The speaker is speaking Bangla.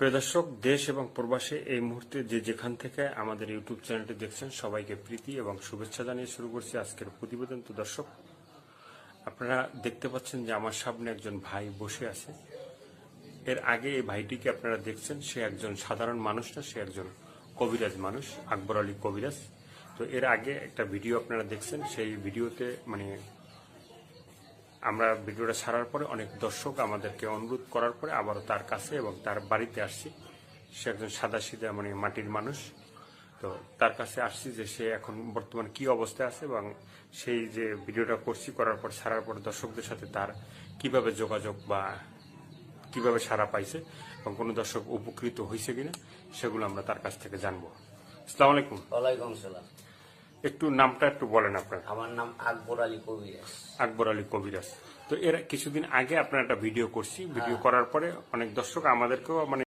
প্রিয় দর্শক, দেশ এবং প্রবাসে এই মুহূর্তে যে যেখান থেকে আমাদের ইউটিউব চ্যানেলটি দেখছেন সবাইকে প্রীতি এবং শুভেচ্ছা জানিয়ে শুরু করছি আজকের প্রতিবেদন। তো দর্শক, আপনারা দেখতে পাচ্ছেন যে আমার সামনে একজন ভাই বসে আছে। এর আগে এই ভাইটিকে আপনারা দেখছেন, সে একজন সাধারণ মানুষ না, সে একজন কবিরাজ মানুষ, আকবর আলী কবিরাজ। তো এর আগে একটা ভিডিও আপনারা দেখছেন, সেই ভিডিওতে আমরা ভিডিওটা ছাড়ার পরে অনেক দর্শক আমাদেরকে অনুরোধ করার পরে আবারও তার কাছে এবং তার বাড়িতে আসছি। সে একজন সাদাসিধা মাটির মানুষ। তো তার কাছে আসছি যে সে এখন বর্তমানে কি অবস্থায় আছে এবং সেই যে ভিডিওটা করছি, করার পর ছাড়ার পর দর্শকদের সাথে তার কিভাবে যোগাযোগ বা কিভাবে সাড়া পাইছে এবং কোনো দর্শক উপকৃত হয়েছে কিনা সেগুলো আমরা তার কাছ থেকে জানবো। আসসালামু আলাইকুম। ওয়ালাইকুম সালাম। একটু নামটা একটু বলেন আপনার। আমার নাম আকবর আলী কবিরাজ। আকবর আলী কবিরাজ। তো এর কিছুদিন আগে আপনার একটা ভিডিও করছি, ভিডিও করার পরে অনেক দর্শক আমাদেরকেও